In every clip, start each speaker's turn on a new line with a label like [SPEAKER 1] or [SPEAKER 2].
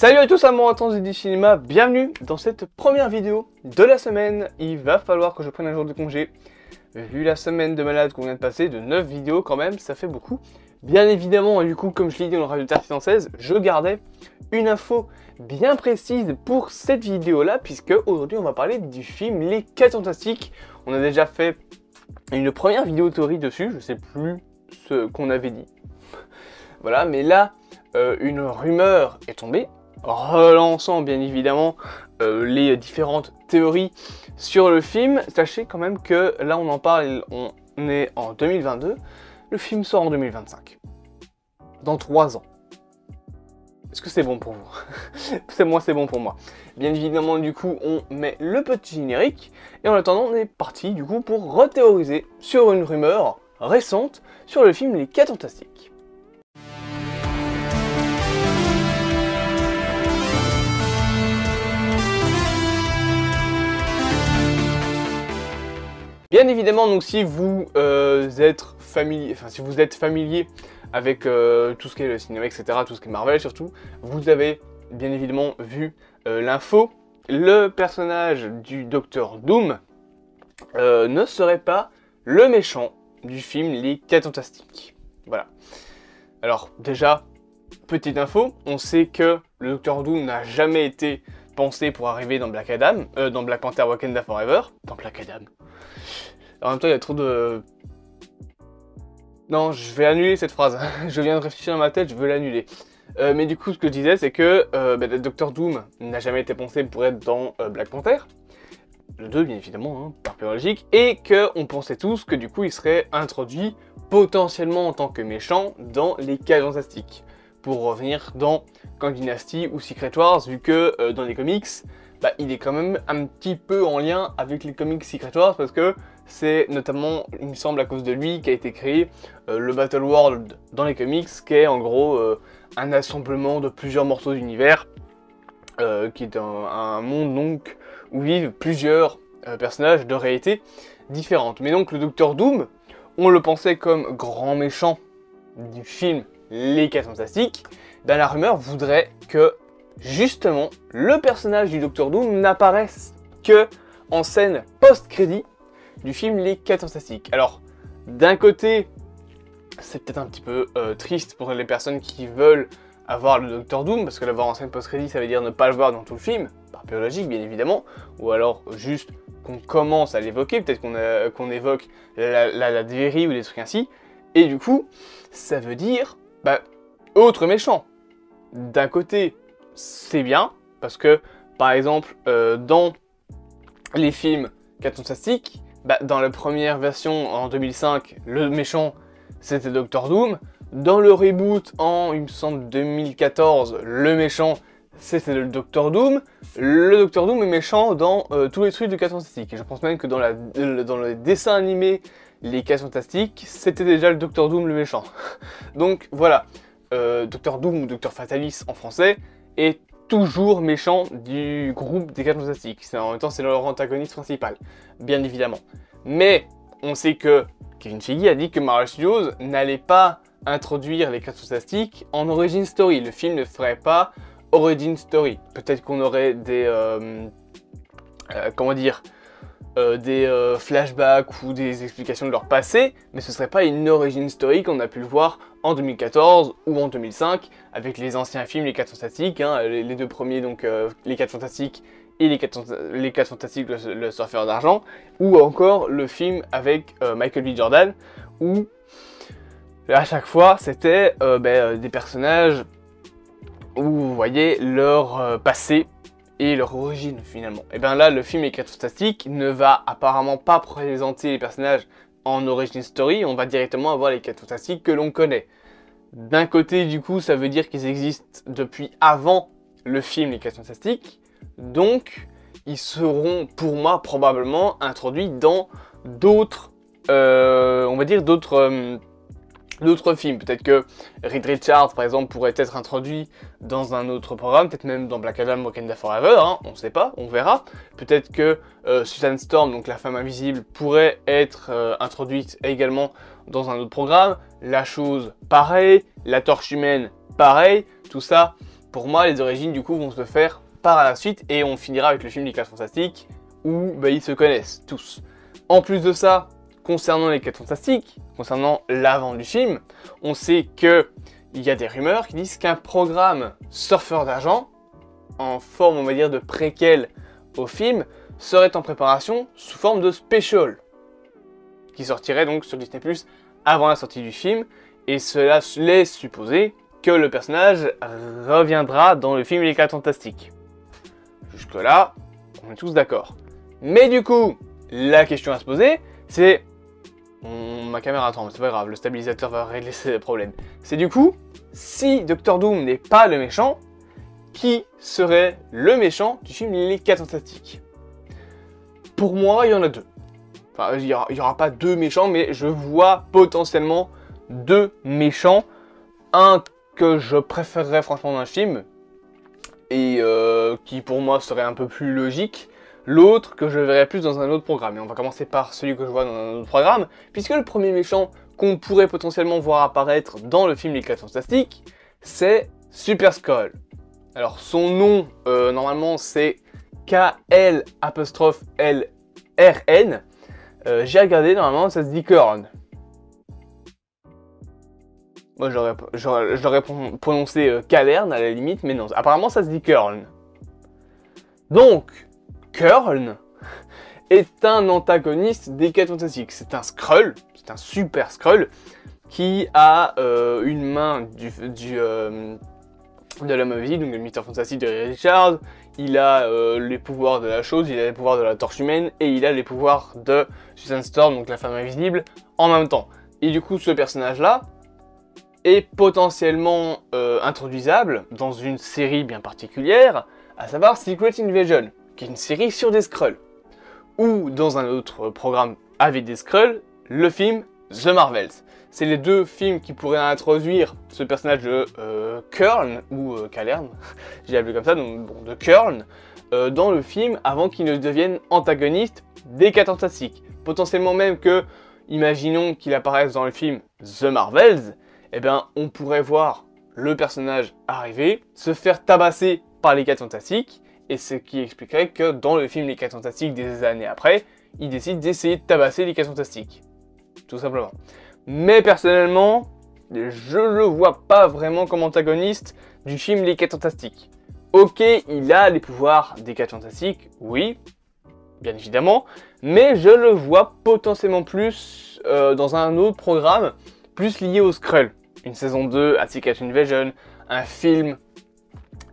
[SPEAKER 1] Salut à tous amoureux du cinéma, bienvenue dans cette première vidéo de la semaine. Il va falloir que je prenne un jour de congé. Vu la semaine de malade qu'on vient de passer, de 9 vidéos quand même, ça fait beaucoup. Bien évidemment, du coup, comme je l'ai dit dans le résultat 616, je gardais une info bien précise pour cette vidéo-là, puisque aujourd'hui on va parler du film Les 4 Fantastiques. On a déjà fait une première vidéo théorie dessus, je sais plus ce qu'on avait dit. Voilà, mais là, une rumeur est tombée, relançant bien évidemment les différentes théories sur le film. Sachez quand même que là on en parle, on est en 2022, le film sort en 2025, dans 3 ans. Est-ce que c'est bon pour vous? Moi c'est bon pour moi. Bien évidemment du coup on met le petit générique, et en attendant on est parti du coup pour rethéoriser sur une rumeur récente sur le film Les 4 Fantastiques. Bien évidemment, donc si vous êtes familier avec tout ce qui est le cinéma, etc., tout ce qui est Marvel surtout, vous avez bien évidemment vu l'info. Le personnage du Docteur Doom ne serait pas le méchant du film Les 4 Fantastiques. Voilà. Alors déjà, petite info, on sait que le Docteur Doom n'a jamais été pensé pour arriver dans Black Adam, dans Black Panther Wakanda Forever, dans Black Adam. En même temps, il y a trop de... Non, je vais annuler cette phrase. Je viens de réfléchir dans ma tête, je veux l'annuler. Mais du coup, ce que je disais, c'est que Dr Doom n'a jamais été pensé pour être dans Black Panther. Le 2, bien évidemment, hein, par pure logique. Et qu'on pensait tous que du coup, il serait introduit potentiellement en tant que méchant dans les 4 Fantastiques. Pour revenir dans Kang Dynasty ou Secret Wars, vu que dans les comics, il est quand même un petit peu en lien avec les comics Secret Wars, parce que c'est notamment, il me semble, à cause de lui qu'a été créé le Battle World dans les comics, qui est en gros un assemblement de plusieurs morceaux d'univers, qui est un monde donc où vivent plusieurs personnages de réalités différentes. Mais donc le Docteur Doom, on le pensait comme grand méchant du film Les 4 Fantastiques. La rumeur voudrait que justement le personnage du Docteur Doom n'apparaisse que en scène post-crédit du film Les 4 Fantastiques. Alors, d'un côté, c'est peut-être un petit peu triste pour les personnes qui veulent avoir le Docteur Doom, parce que l'avoir en scène post-crédit, ça veut dire ne pas le voir dans tout le film, par pure logique, bien évidemment, ou alors juste qu'on commence à l'évoquer, peut-être qu'on évoque la Dévérie ou des trucs ainsi, et du coup, ça veut dire, autre méchant. D'un côté, c'est bien, parce que, par exemple, dans les films 4 Fantastiques, dans la première version en 2005, le méchant c'était Doctor Doom. Dans le reboot en, il me semble, 2014, le méchant c'était le Doctor Doom. Le Doctor Doom est méchant dans tous les trucs de 4 Fantastiques. Et je pense même que dans le dessin animé Les 4 Fantastiques, c'était déjà le Doctor Doom le méchant. Donc voilà, Doctor Doom ou Docteur Fatalis en français est toujours méchant du groupe des 4 Fantastiques. En même temps, c'est leur antagoniste principal, bien évidemment. Mais on sait que Kevin Feige a dit que Marvel Studios n'allait pas introduire les 4 Fantastiques en origin story. Le film ne ferait pas origin story. Peut-être qu'on aurait des des flashbacks ou des explications de leur passé, mais ce serait pas une origin story qu'on a pu le voir en 2014 ou en 2005 avec les anciens films Les 4 Fantastiques, hein, les deux premiers, donc Les 4 Fantastiques et les 4 Fantastiques, le Surfeur d'Argent, ou encore le film avec Michael B. Jordan, où à chaque fois c'était des personnages où vous voyez leur passé et leur origine finalement. Et bien là, le film Les 4 Fantastiques ne va apparemment pas présenter les personnages en origin story, on va directement avoir les 4 Fantastiques que l'on connaît. D'un côté, du coup, ça veut dire qu'ils existent depuis avant le film Les 4 Fantastiques, donc ils seront pour moi probablement introduits dans d'autres, d'autres films. Peut-être que Reed Richards, par exemple, pourrait être introduit dans un autre programme, peut-être même dans Black Adam Wakanda Forever, hein, on ne sait pas, on verra. Peut-être que Susan Storm, donc la femme invisible, pourrait être introduite également dans un autre programme. La Chose, pareil. La Torche Humaine, pareil. Tout ça pour moi, les origines du coup vont se faire par la suite et on finira avec le film Les 4 Fantastiques où bah, ils se connaissent tous. En plus de ça, concernant les 4 Fantastiques, concernant l'avant du film, on sait que il y a des rumeurs qui disent qu'un programme Surfeur d'argent, en forme on va dire de préquel au film, serait en préparation sous forme de special, qui sortirait donc sur Disney+ avant la sortie du film, et cela laisse supposer que le personnage reviendra dans le film Les 4 Fantastiques. Jusque là, on est tous d'accord. Mais du coup, la question à se poser, c'est... Ma caméra tombe, c'est pas grave, le stabilisateur va régler ces problèmes. C'est du coup, si Dr Doom n'est pas le méchant, qui serait le méchant du film Les 4 Fantastiques? Pour moi, il y en a deux. Enfin, il n'y aura pas deux méchants, mais je vois potentiellement deux méchants. Un que je préférerais franchement dans le film, et qui pour moi serait un peu plus logique. L'autre que je verrais plus dans un autre programme. Et on va commencer par celui que je vois dans un autre programme, puisque le premier méchant qu'on pourrait potentiellement voir apparaître dans le film Les 4 Fantastiques, c'est Super-Skrull. Alors son nom, normalement c'est KL''LRN. J'ai regardé, normalement ça se dit Kurn. Moi j'aurais prononcé Kalern à la limite, mais non, apparemment ça se dit Kurn. Donc, Kurn est un antagoniste des 4 Fantastiques. C'est un Skrull, c'est un super Skrull, qui a une main de l'homme invisible, donc de Mr Fantastic de Richards. Il a les pouvoirs de la chose, il a les pouvoirs de la torche humaine, et il a les pouvoirs de Susan Storm, donc la femme invisible, en même temps. Et du coup, ce personnage-là est potentiellement introduisable dans une série bien particulière, à savoir Secret Invasion, qui est une série sur des Skrulls. Ou dans un autre programme avec des Skrulls, le film The Marvels. C'est les deux films qui pourraient introduire ce personnage de Kurn, ou Kalern, j'ai appelé comme ça, donc bon, de Kurn, dans le film avant qu'il ne devienne antagoniste des 4 Fantastiques. Potentiellement même que, imaginons qu'il apparaisse dans le film The Marvels, eh bien on pourrait voir le personnage arriver, se faire tabasser par les 4 Fantastiques, et ce qui expliquerait que dans le film Les 4 Fantastiques des années après, il décide d'essayer de tabasser les 4 Fantastiques. Tout simplement. Mais personnellement, je le vois pas vraiment comme antagoniste du film Les 4 Fantastiques. Ok, il a les pouvoirs des 4 Fantastiques, oui, bien évidemment, mais je le vois potentiellement plus dans un autre programme, plus lié au Skrull. Une saison 2 à Secret Invasion, un film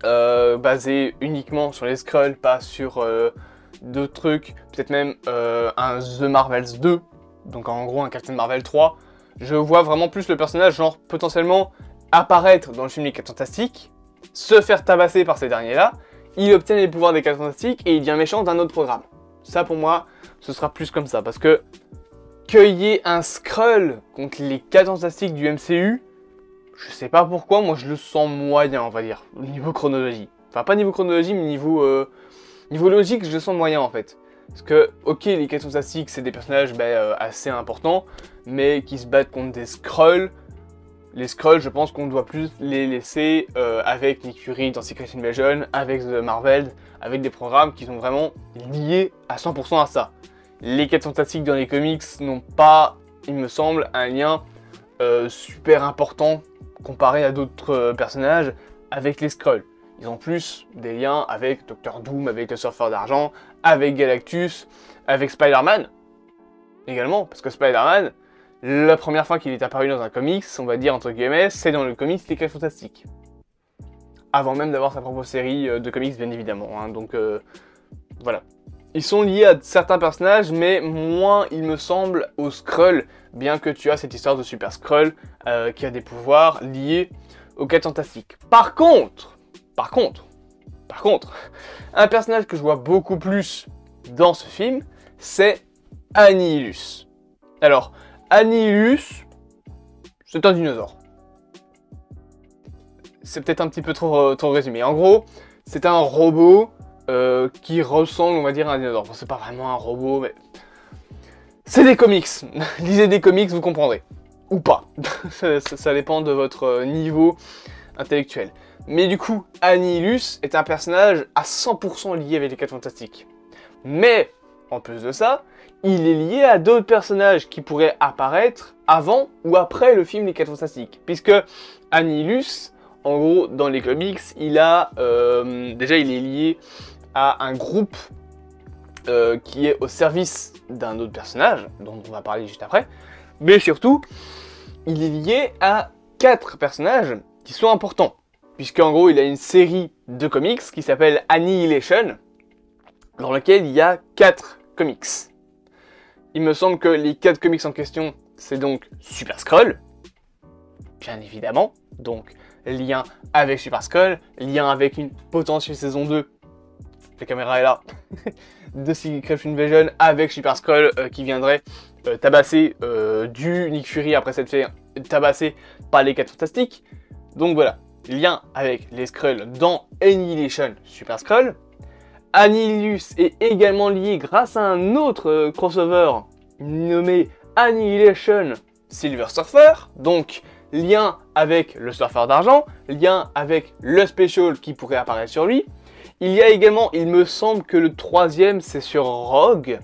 [SPEAKER 1] basé uniquement sur les Skrulls, pas sur d'autres trucs, peut-être même un The Marvels 2, donc en gros un Captain Marvel 3. Je vois vraiment plus le personnage genre potentiellement apparaître dans le film Les 4 Fantastiques, se faire tabasser par ces derniers-là, il obtient les pouvoirs des 4 Fantastiques et il devient méchant d'un autre programme. Ça pour moi, ce sera plus comme ça, parce que qu'il y ait un Skrull contre les 4 Fantastiques du MCU, je sais pas pourquoi, moi je le sens moyen, on va dire, au niveau chronologie. Enfin, pas niveau chronologie, mais niveau logique, je le sens moyen en fait. Parce que, ok, les 4 Fantastiques, c'est des personnages assez importants, mais qui se battent contre des Skrulls. Les Skrulls, je pense qu'on doit plus les laisser avec Nick Fury dans Secret Invasion, avec The Marvels, avec des programmes qui sont vraiment liés à 100% à ça. Les 4 Fantastiques dans les comics n'ont pas, il me semble, un lien super important comparé à d'autres personnages avec les Skrulls. Ils ont plus des liens avec Dr Doom, avec le Surfeur d'Argent, avec Galactus, avec Spider-Man également, parce que Spider-Man, la première fois qu'il est apparu dans un comics, on va dire entre guillemets, c'est dans le comics Les 4 Fantastiques. Avant même d'avoir sa propre série de comics, bien évidemment, hein, donc voilà. Ils sont liés à certains personnages, mais moins, il me semble, aux Skrulls, bien que tu as cette histoire de Super Skrull qui a des pouvoirs liés aux 4 Fantastiques. Par contre, un personnage que je vois beaucoup plus dans ce film, c'est Annihilus. Alors, Annihilus, c'est un dinosaure. C'est peut-être un petit peu trop résumé. En gros, c'est un robot qui ressemble, on va dire, à un dinosaure. Bon, c'est pas vraiment un robot, mais... c'est des comics. Lisez des comics, vous comprendrez. Ou pas. Ça dépend de votre niveau intellectuelle. Mais du coup, Annihilus est un personnage à 100% lié avec les 4 Fantastiques. Mais, en plus de ça, il est lié à d'autres personnages qui pourraient apparaître avant ou après le film Les 4 Fantastiques. Puisque Annihilus, en gros, dans les comics, déjà il est lié à un groupe qui est au service d'un autre personnage, dont on va parler juste après. Mais surtout, il est lié à 4 personnages qui sont importants. Puisqu'en gros, il a une série de comics qui s'appelle Annihilation, dans laquelle il y a 4 comics. Il me semble que les 4 comics en question, c'est donc Super Skrull, bien évidemment, donc lien avec Super Skrull, lien avec une potentielle saison 2, la caméra est là, de Secret Invasion avec Super Skrull qui viendrait tabasser du Nick Fury après s'être fait tabasser par les 4 Fantastiques. Donc voilà, lien avec les Skrulls dans Annihilation Super Skrull. Annihilus est également lié grâce à un autre crossover nommé Annihilation Silver Surfer, donc lien avec le surfeur d'argent, lien avec le special qui pourrait apparaître sur lui. Il y a également, il me semble que le 3e c'est sur Rogue,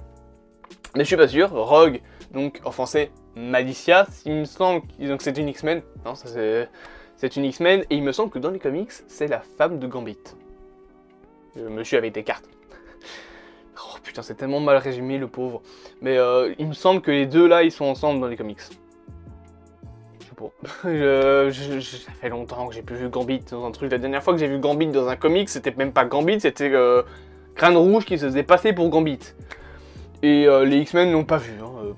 [SPEAKER 1] mais je suis pas sûr, Rogue, donc en français Malicia, il me semble que c'est une X-Men, non ça c'est une X-Men, et il me semble que dans les comics c'est la femme de Gambit. Monsieur avec des cartes. Oh putain, c'est tellement mal résumé le pauvre. Mais il me semble que les deux là, ils sont ensemble dans les comics. Je sais pas. Ça fait longtemps que j'ai plus vu Gambit dans un truc. La dernière fois que j'ai vu Gambit dans un comic, c'était même pas Gambit, c'était Crâne Rouge qui se faisait passer pour Gambit. Et les X-Men n'ont pas vu. Hein.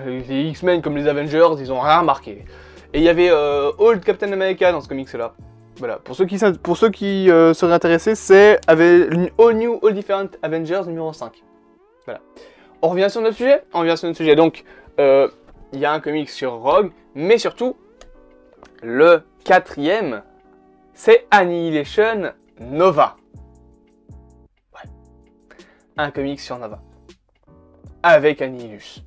[SPEAKER 1] Les X-Men comme les Avengers, ils ont rien remarqué. Et il y avait Old Captain America dans ce comics là. Voilà, pour ceux qui seraient intéressés, c'est avec All New, All Different Avengers numéro 5. Voilà. On revient sur notre sujet. Donc, il y a un comic sur Rogue, mais surtout, le 4e, c'est Annihilation Nova. Ouais. Un comic sur Nova. Avec Annihilus.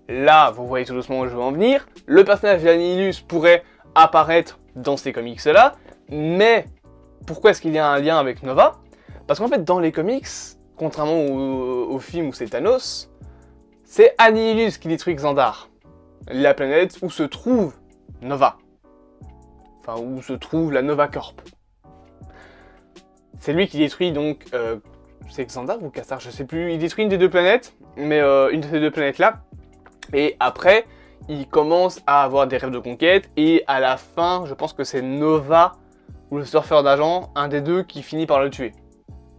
[SPEAKER 1] Là, vous voyez tout doucement où je veux en venir. Le personnage d'Annihilus pourrait apparaître dans ces comics-là. Mais pourquoi est-ce qu'il y a un lien avec Nova? Parce qu'en fait, dans les comics, contrairement au film où c'est Thanos, c'est Annihilus qui détruit Xandar, la planète où se trouve Nova. Enfin, où se trouve la Nova Corp. C'est lui qui détruit donc... c'est Xandar ou Castar? Je sais plus. Il détruit une des deux planètes, mais une de ces deux planètes-là. Et après, il commence à avoir des rêves de conquête, et à la fin, je pense que c'est Nova ou le surfeur d'argent, un des deux qui finit par le tuer.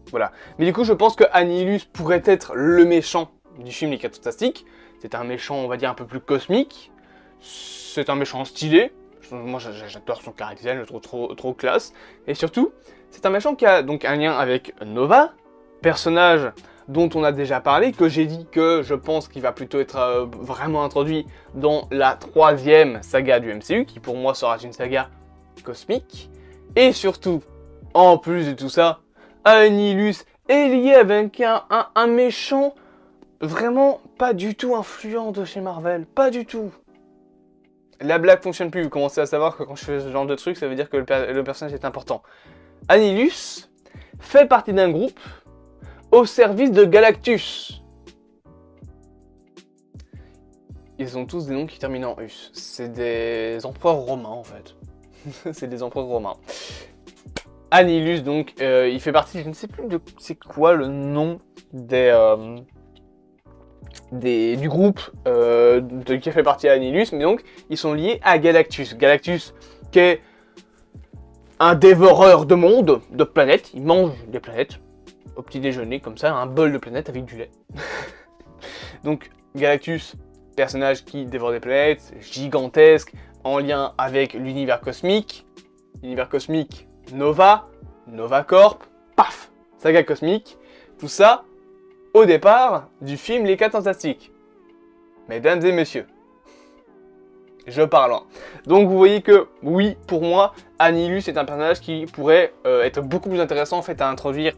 [SPEAKER 1] Voilà. Mais du coup, je pense que Annihilus pourrait être le méchant du film Les 4 Fantastiques. C'est un méchant, on va dire, un peu plus cosmique. C'est un méchant stylé. Moi, j'adore son caractère, je le trouve trop classe. Et surtout, c'est un méchant qui a donc un lien avec Nova, personnage dont on a déjà parlé, que j'ai dit que je pense qu'il va plutôt être vraiment introduit dans la 3e saga du MCU, qui pour moi sera une saga cosmique. Et surtout, en plus de tout ça, Annihilus est lié avec un méchant vraiment pas du tout influent de chez Marvel, pas du tout. La blague fonctionne plus, vous commencez à savoir que quand je fais ce genre de truc, ça veut dire que le personnage est important. Annihilus fait partie d'un groupe au service de Galactus. Ils ont tous des noms qui terminent en us. C'est des empereurs romains en fait. C'est des empereurs romains. Annihilus donc, il fait partie, je ne sais plus de c'est quoi le nom du groupe qui fait partie d'Annihilus, mais donc ils sont liés à Galactus. Galactus qui est un dévoreur de mondes, de planètes, il mange des planètes au petit déjeuner comme ça, un bol de planètes avec du lait. Donc Galactus, personnage qui dévore des planètes, gigantesque, en lien avec l'univers cosmique. L'univers cosmique, Nova, Nova Corp, paf, saga cosmique, tout ça au départ du film Les 4 Fantastiques. Mesdames et messieurs, je parle loin. Donc vous voyez que, oui, pour moi, Annihilus est un personnage qui pourrait être beaucoup plus intéressant en fait à introduire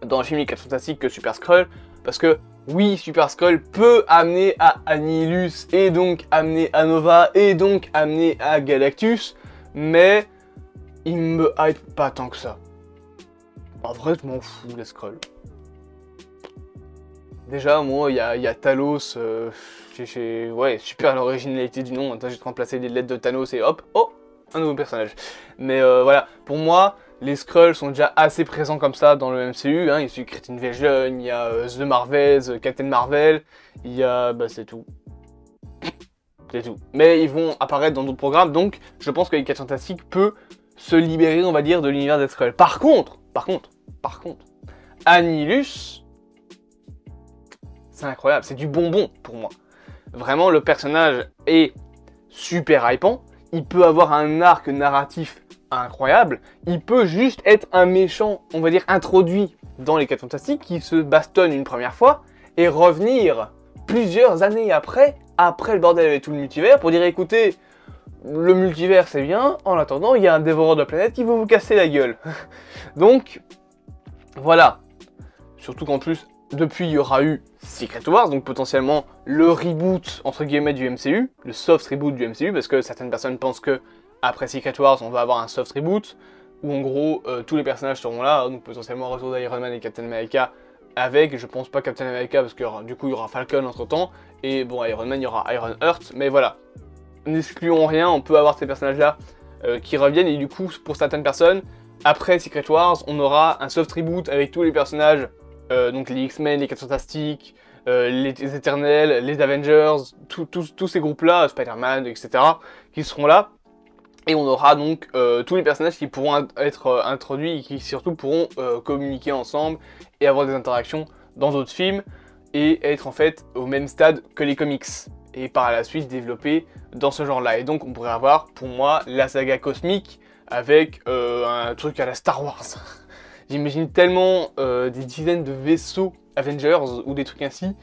[SPEAKER 1] dans le film Les 4 Fantastiques que Super Skrull, parce que oui, Super Skrull peut amener à Annihilus, et donc amener à Nova, et donc amener à Galactus, mais ils me hype pas tant que ça. En vrai, je m'en fous, les Skrulls. Déjà, moi, il y a Talos, ouais, super l'originalité du nom, j'ai remplacé les lettres de Thanos et hop, oh, un nouveau personnage. Mais voilà, pour moi, les Skrulls sont déjà assez présents comme ça dans le MCU, hein. Il y a Creed Invasion, il y a The Marvels, Captain Marvel, il y a, bah c'est tout. C'est tout. Mais ils vont apparaître dans d'autres programmes, donc je pense que les 4 Fantastiques peut se libérer, on va dire, de l'univers des Skrulls. Par contre, Annihilus, c'est incroyable, c'est du bonbon pour moi. Vraiment, le personnage est super hypant, il peut avoir un arc narratif incroyable, il peut juste être un méchant, on va dire, introduit dans les 4 Fantastiques, qui se bastonne une première fois, et revenir plusieurs années après le bordel avec tout le multivers, pour dire écoutez, le multivers c'est bien, en attendant il y a un dévoreur de planète qui veut vous casser la gueule. Donc, voilà. Surtout qu'en plus, depuis il y aura eu Secret Wars, donc potentiellement le reboot entre guillemets du MCU, le soft reboot du MCU, parce que certaines personnes pensent que après Secret Wars on va avoir un soft reboot, où en gros tous les personnages seront là, donc potentiellement retour d'Iron Man et Captain America, avec, je pense pas Captain America, parce que du coup il y aura Falcon entre temps, et bon Iron Man il y aura Iron Heart, mais voilà. N'excluons rien, on peut avoir ces personnages là qui reviennent, et du coup pour certaines personnes, après Secret Wars, on aura un soft reboot avec tous les personnages, donc les X-Men, les 4 Fantastiques, les Éternels, les Avengers, tous ces groupes-là, Spider-Man, etc., qui seront là. Et on aura donc tous les personnages qui pourront être introduits et qui surtout pourront communiquer ensemble et avoir des interactions dans d'autres films et être en fait au même stade que les comics. Et par la suite développer dans ce genre-là. Et donc on pourrait avoir, pour moi, la saga cosmique avec un truc à la Star Wars. J'imagine tellement des dizaines de vaisseaux Avengers ou des trucs ainsi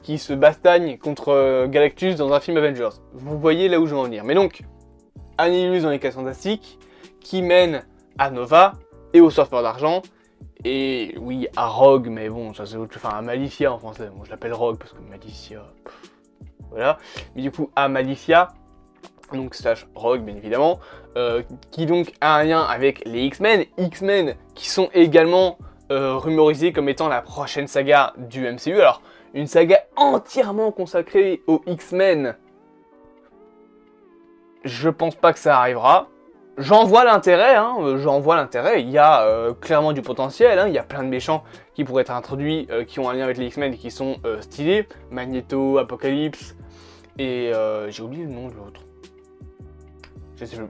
[SPEAKER 1] qui se bastagnent contre Galactus dans un film Avengers. Vous voyez là où je veux en venir. Mais donc, Annihilus dans les 4 Fantastiques, qui mène à Nova et au Surfeur d'Argent, et oui, à Rogue, mais bon, ça c'est autre chose, enfin à Malicia en français, moi je l'appelle Rogue parce que Malicia, voilà, mais du coup à Malicia, donc slash Rogue bien évidemment, qui donc a un lien avec les X-Men, qui sont également rumorisés comme étant la prochaine saga du MCU, alors une saga entièrement consacrée aux X-Men, je pense pas que ça arrivera. J'en vois l'intérêt, il y a clairement du potentiel, hein. Il y a plein de méchants qui pourraient être introduits, qui ont un lien avec les X-Men et qui sont stylés. Magneto, Apocalypse, et j'ai oublié le nom de l'autre. Je sais plus.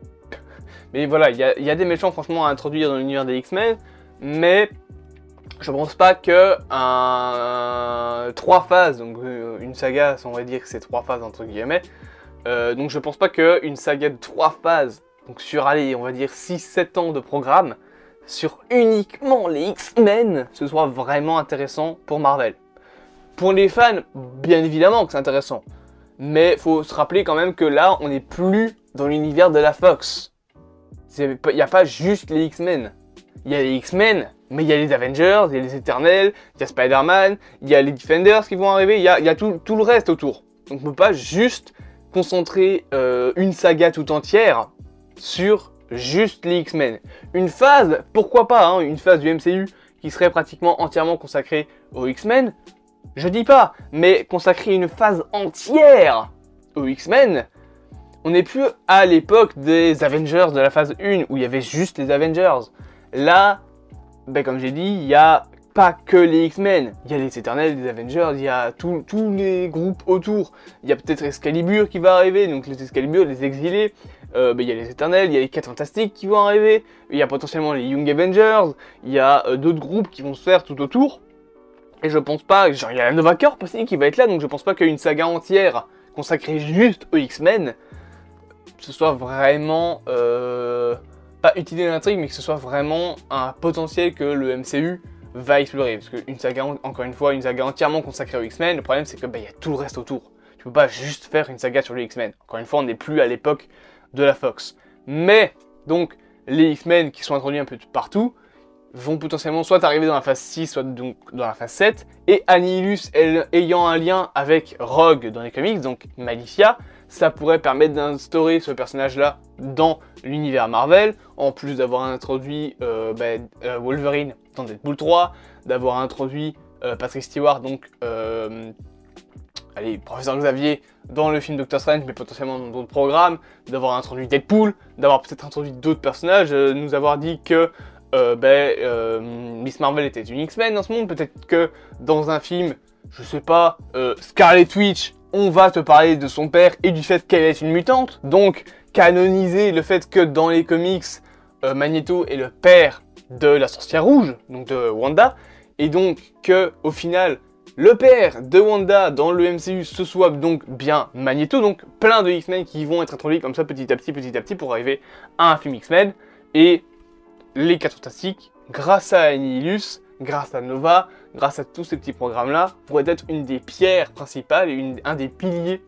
[SPEAKER 1] Mais voilà, il y a des méchants franchement à introduire dans l'univers des X-Men, mais je pense pas que 3 phases, donc une saga, on va dire que c'est 3 phases entre guillemets, donc je pense pas qu'une saga de 3 phases, donc sur, allez, on va dire 6-7 ans de programme, sur uniquement les X-Men, ce soit vraiment intéressant pour Marvel. Pour les fans, bien évidemment que c'est intéressant, mais faut se rappeler quand même que là, on n'est plus dans l'univers de la Fox. Il n'y a pas juste les X-Men. Il y a les X-Men, mais il y a les Avengers, il y a les Éternels, il y a Spider-Man, il y a les Defenders qui vont arriver, il y a tout le reste autour. Donc on ne peut pas juste concentrer une saga tout entière sur juste les X-Men. Une phase, pourquoi pas, hein, une phase du MCU qui serait pratiquement entièrement consacrée aux X-Men, je dis pas, mais consacrer une phase entière aux X-Men, on n'est plus à l'époque des Avengers de la phase 1 où il y avait juste les Avengers. Là, ben comme j'ai dit, il n'y a pas que les X-Men, il y a les Éternels, les Avengers, il y a tous les groupes autour. Il y a peut-être Excalibur qui va arriver, donc les Excalibur, les exilés, il y a les Éternels, il y a les 4 Fantastiques qui vont arriver, il y a potentiellement les Young Avengers, il y a d'autres groupes qui vont se faire tout autour. Et je pense pas, genre il y a la Nova Corp aussi qui va être là, donc je pense pas qu'une saga entière consacrée juste aux X-Men, ce soit vraiment, pas utiliser l'intrigue, mais que ce soit vraiment un potentiel que le MCU va explorer. Parce qu'une saga, encore une fois, une saga entièrement consacrée aux X-Men, le problème c'est que y a tout le reste autour. Tu peux pas juste faire une saga sur les X-Men. Encore une fois, on n'est plus à l'époque de la Fox. Mais, donc, les X-Men qui sont introduits un peu partout, vont potentiellement soit arriver dans la phase 6, soit donc dans la phase 7, et Annihilus ayant un lien avec Rogue dans les comics, donc Malicia, ça pourrait permettre d'instaurer ce personnage-là dans l'univers Marvel, en plus d'avoir introduit Wolverine dans Deadpool 3, d'avoir introduit Patrick Stewart, donc Professeur Xavier dans le film Doctor Strange, mais potentiellement dans d'autres programmes, d'avoir introduit Deadpool, d'avoir peut-être introduit d'autres personnages, nous avoir dit que Miss Marvel était une X-Men dans ce monde, peut-être que dans un film, je sais pas, Scarlet Witch, on va te parler de son père et du fait qu'elle est une mutante, donc canoniser le fait que dans les comics, Magneto est le père de la sorcière rouge, donc de Wanda, et donc que au final, le père de Wanda dans le MCU ce soit donc bien Magneto, donc plein de X-Men qui vont être introduits comme ça petit à petit pour arriver à un film X-Men, et les 4 Fantastiques, grâce à Annihilus, grâce à Nova, grâce à tous ces petits programmes-là, pourraient être une des pierres principales et un des piliers,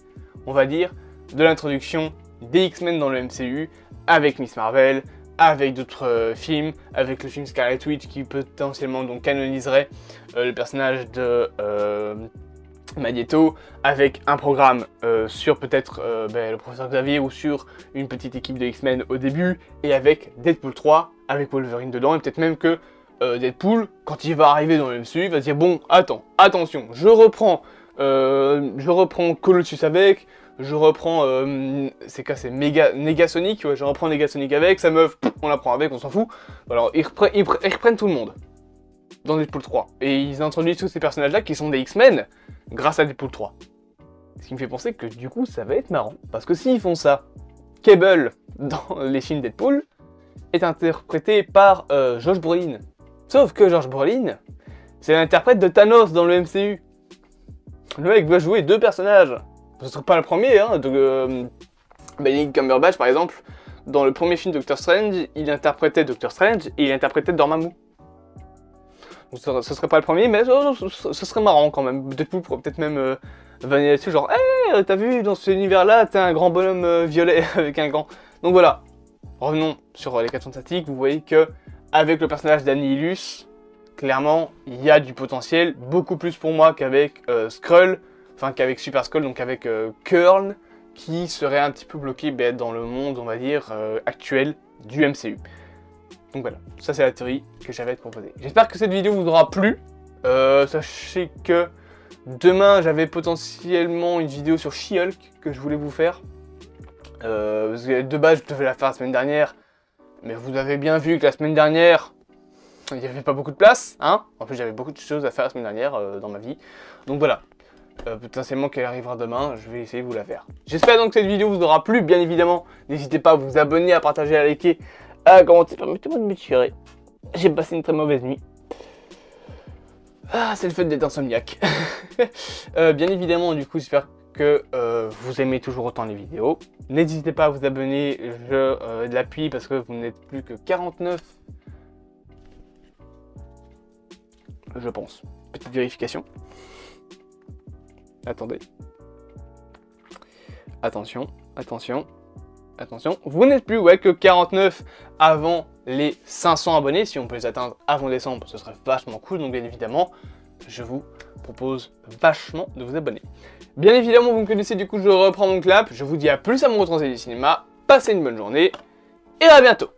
[SPEAKER 1] on va dire, de l'introduction des X-Men dans le MCU, avec Miss Marvel, avec d'autres films, avec le film Scarlet Witch qui potentiellement donc canoniserait le personnage de Magneto, avec un programme sur peut-être le professeur Xavier ou sur une petite équipe de X-Men au début, et avec Deadpool 3, avec Wolverine dedans, et peut-être même que Deadpool, quand il va arriver dans le MCU, va dire bon, attention, je reprends Colossus avec, je reprends c'est Negasonic, ouais, je reprends Negasonic avec, sa meuf, on la prend avec, on s'en fout. Alors ils reprennent tout le monde dans Deadpool 3, et ils introduisent tous ces personnages-là qui sont des X-Men grâce à Deadpool 3. Ce qui me fait penser que du coup ça va être marrant, parce que s'ils font ça, Cable dans les films Deadpool est interprété par Josh Brolin. Sauf que Josh Brolin, c'est l'interprète de Thanos dans le MCU. Le mec va jouer 2 personnages. Ce serait pas le premier, hein. Benedict Cumberbatch, par exemple, dans le premier film Doctor Strange, il interprétait Doctor Strange et il interprétait Dormammu. Donc, ce serait pas le premier, mais ce serait marrant quand même. Deadpool pourrait peut-être même vanner là-dessus, genre, hey, t'as vu, dans cet univers-là, t'es un grand bonhomme violet avec un gant. Donc voilà. Revenons sur les 4 Fantastiques, vous voyez que avec le personnage d'Annihilus, clairement, il y a du potentiel, beaucoup plus pour moi qu'avec Skrull, enfin qu'avec Super Skrull, donc avec Kurl, qui serait un petit peu bloqué dans le monde, on va dire, actuel du MCU. Donc voilà, ça c'est la théorie que j'avais à te proposer. J'espère que cette vidéo vous aura plu. Sachez que demain, j'avais potentiellement une vidéo sur She-Hulk que je voulais vous faire. Parce que de base, je devais la faire la semaine dernière. Mais vous avez bien vu que la semaine dernière, il n'y avait pas beaucoup de place, hein. En plus, j'avais beaucoup de choses à faire la semaine dernière dans ma vie. Donc voilà, potentiellement qu'elle arrivera demain, je vais essayer de vous la faire. J'espère donc que cette vidéo vous aura plu, bien évidemment. N'hésitez pas à vous abonner, à partager, à liker, à commenter. Permettez-moi de m'étirer. J'ai passé une très mauvaise nuit. Ah, c'est le fait d'être insomniaque. Bien évidemment, du coup, j'espère que vous aimez toujours autant les vidéos. N'hésitez pas à vous abonner, je l'appuie parce que vous n'êtes plus que 49. Je pense. Petite vérification. Attendez. Attention, attention, attention. Vous n'êtes plus que 49 avant les 500 abonnés. Si on peut les atteindre avant décembre, ce serait vachement cool. Donc bien évidemment, je vous propose vachement de vous abonner. Bien évidemment, vous me connaissez, du coup, je reprends mon clap. Je vous dis à plus à mon retransé du cinéma. Passez une bonne journée et à bientôt.